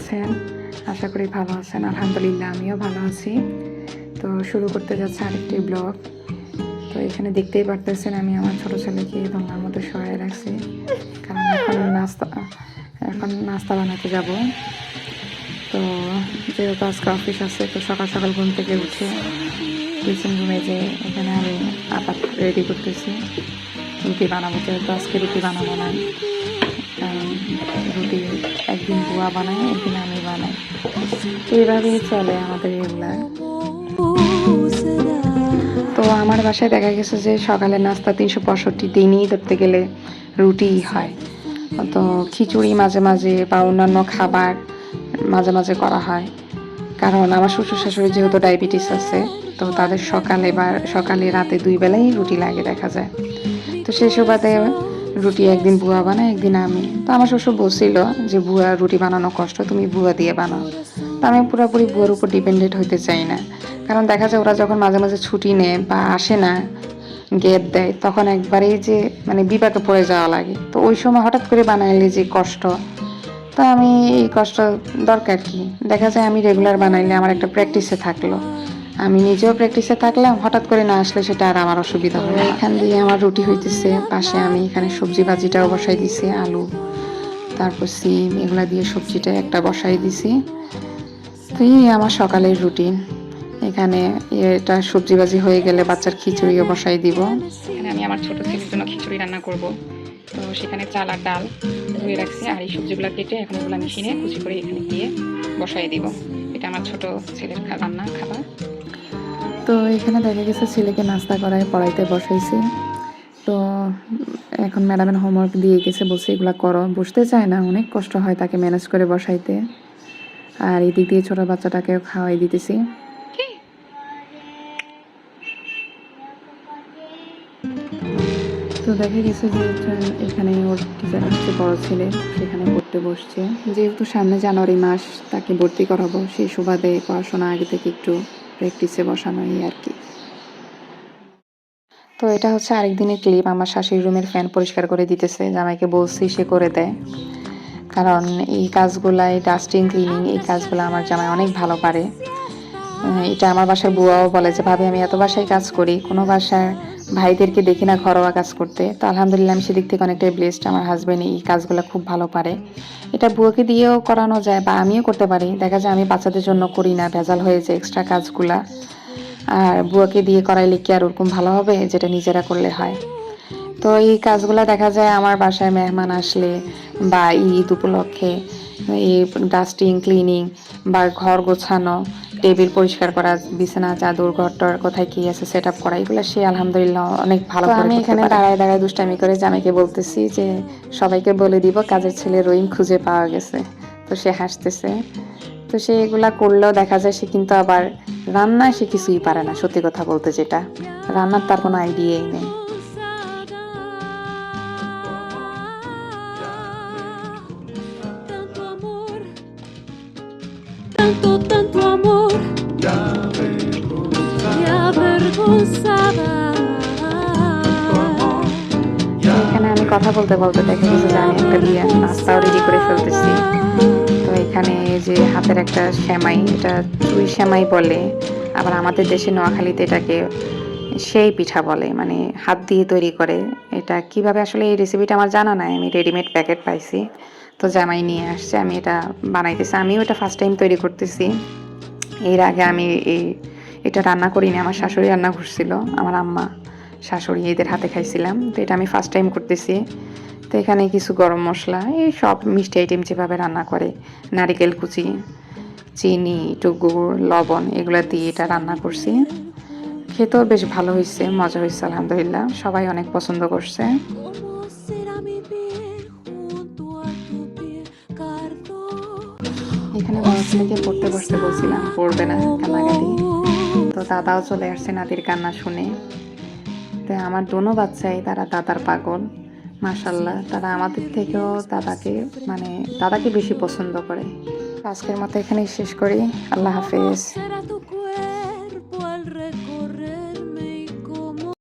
আছেন? আশা করি ভালো আছেন। আলহামদুলিল্লাহ আমিও ভালো আছি। তো শুরু করতে যাচ্ছে আরেকটি ব্লগ। তো এখানে দেখতেই পারতেছেন আমি আমার ছোট ছেলেকে দোলনার মধ্যে শোয়াই রাখছি, কারণ এখন নাস্তা বানাতে যাব। তো যেহেতু আজকে অফিস আছে, তো সকাল সকাল ঘুম থেকে উঠে কিচেন রুমে যে এখানে আমি আটা রেডি করতেছি, রুটি বানাবো। যেহেতু আজকে রুটি বানাবো না, কারণ রুটি একদিন বুয়া বানায়, একদিন আমি বানাই। তো এইভাবেই চলে আমাদের রেগুলার। তো আমার বাসায় দেখা গেছে যে সকালের নাস্তা 365 দিনই ধরতে গেলে রুটিই হয়। তো খিচুড়ি মাঝে মাঝে বা অন্যান্য খাবার মাঝে মাঝে করা হয়, কারণ আমার শ্বশুর শাশুড়ি যেহেতু ডায়াবেটিস আছে, তো তাদের সকালে রাতে 2 বেলাই রুটি লাগে দেখা যায়। তো সেই সুবাদে রুটি একদিন বুয়া বানায়, একদিন আমি। তো আমার শ্বশুর বলছিল যে বুয়া রুটি বানানো কষ্ট, তুমি বুয়া দিয়ে বানাও। তো আমি পুরোপুরি বুয়ার উপর ডিপেন্ডেন্ট হইতে চাই না, কারণ দেখা যায় ওরা যখন মাঝে মাঝে ছুটি নেয় বা আসে না, গ্যাপ দেয়, তখন একবারেই যে মানে বিপাকে পড়ে যাওয়া লাগে। তো ওই সময় হঠাৎ করে বানাইলে যে কষ্ট, তো আমি এই কষ্ট দরকার কি, দেখা যায় আমি রেগুলার বানাইলে আমার একটা প্র্যাকটিসে থাকলো, আমি নিজেও প্র্যাকটিসে থাকলাম, হঠাৎ করে না আসলে সেটা আর আমার অসুবিধা হবে। এখান দিয়ে আমার রুটি হইতেছে, পাশে আমি এখানে সবজি ভাজিটাও বসাই দিছি, আলু তারপর সিম এগুলা দিয়ে সবজিটা একটা বসাই দিছি। তো এই আমার সকালের রুটিন। এখানে এটা সবজি ভাজি হয়ে গেলে বাচ্চার খিচুড়িও বসাই দিব। এখানে আমি আমার ছোট ছেলের জন্য খিচুড়ি রান্না করব। তো সেখানে চাল আর ডাল ধুয়ে রাখছি, আর এই সবজিগুলো কেটে এখন এগুলো মেশিনে কুচি করে এখানে দিয়ে বসাই দিব। এটা আমার ছোট ছেলের রান্না খাবার। তো এখানে দেখা গেছে ছেলেকে নাস্তা করায় পড়াইতে বসাইছি। তো এখন ম্যাডামের হোমওয়ার্ক দিয়ে গেছে, বলছে এগুলো করো। বসতে চায় না, অনেক কষ্ট হয় তাকে ম্যানেজ করে বসাইতে। আর এদিক দিয়ে ছোটো বাচ্চাটাকেও খাওয়াই দিতেছি। তো দেখা গেছে যে এখানে ওর টিচার আসছে, বড় ছেলে, সেখানে পড়তে বসছে। যেহেতু সামনে জানুয়ারি মাস তাকে ভর্তি করাবো, সেই সুবাদে পড়াশোনা আগে থেকে একটু প্র্যাকটিসে বসানো, এই আর কি। তো এটা হচ্ছে আরেকদিনের ক্লিপ। আমার শাশুড়ি রুমের ফ্যান পরিষ্কার করে দিতেছে, জামাইকে বলছি সে করে দেয়, কারণ এই কাজগুলাই ডাস্টিং ক্লিনিং এই কাজগুলো আমার জামাই অনেক ভালো পারে। এটা আমার বাসার বুয়াও বলে যে ভাবি আমি এত বাসায় কাজ করি, কোনো বাসার ভাইদেরকে দেখি না ঘরোয়া কাজ করতে। তো আলহামদুলিল্লাহ আমি সেদিক থেকে অনেকটাই ব্লেসড, আমার হাজব্যান্ড এই কাজগুলো খুব ভালো পারে। এটা বুয়াকে দিয়েও করানো যায় বা আমিও করতে পারি। দেখা যায় আমি বাচ্চাদের জন্য করি না, ভেজাল হয়ে যায় এক্সট্রা কাজগুলা। আর বুয়াকে দিয়ে করাইলে কি আর ওরকম ভালো হবে যেটা নিজেরা করলে হয়। তো এই কাজগুলো দেখা যায় আমার বাসায় মেহমান আসলে বা ঈদ উপলক্ষে এই ডাস্টিং ক্লিনিং বা ঘর গোছানো, টেবিল পরিষ্কার করা, বিছানা চাদর ঘরটার কোথায় কি আছে সেট আপ করা, এগুলো সে আলহামদুলিল্লাহ অনেক ভালো করে। আমি এখানে দাঁড়ায় দাঁড়ায় দুষ্টামি করে জামাইকে বলতেছি যে সবাইকে বলে দিব কাজের ছেলে রহিম খুঁজে পাওয়া গেছে। তো সে হাসতেছে। তো সে এগুলা করলেও দেখা যায় সে কিন্তু আবার রান্নায় সে কিছুই পারে না, সত্যি কথা বলতে যেটা, রান্নার তার কোনো আইডিয়াই নেই। Tanto amor, ya avergonzada. এখানে আমি কথা বলতে বলতে দেখা গেছে যে আমি একটা দিয়ে নাস্তাও রেডি করে ফেলতেছি। তো এখানে যে হাতের একটা সেমাই, এটা চুই সেমাই বলে, আবার আমাদের দেশে নোয়াখালীতে এটাকে সেই পিঠা বলে, মানে হাত দিয়ে তৈরি করে। এটা কিভাবে আসলে এই রেসিপিটা আমার জানা নাই, আমি রেডিমেড প্যাকেট পাইছি, তো জামাই নিয়ে আসছে, আমি এটা বানাইতেছি। আমিও এটা ফার্স্ট টাইম তৈরি করতেছি। এর আগে আমি এটা রান্না করিনি, আমার শাশুড়ি রান্না করছিল, আমার আম্মা শাশুড়ি এদের হাতে খাইছিলাম। তো এটা আমি ফার্স্ট টাইম করতেছি। তো এখানে কিছু গরম মশলা, এই সব মিষ্টি আইটেম যেভাবে রান্না করে, নারিকেল কুচি, চিনি, একটু গুড়, লবণ এগুলো দিয়ে এটা রান্না করছি। খেতেও বেশ ভালো হয়েছে, মজা হয়েছে আলহামদুলিল্লাহ, সবাই অনেক পছন্দ করছে। এখানে বড় ছেলেকে পড়তে বসতে বলছিলাম, পড়বে না, কান্নাকাটি। তো দাদাও চলে আসছে নাতির কান্না শুনে। তো আমার দোনো বাচ্চাই তারা দাদার পাগল, মাশাল্লাহ, তারা আমাদের থেকেও দাদাকে বেশি পছন্দ করে। আজকের মতো এখানেই শেষ করি, আল্লাহ হাফেজ।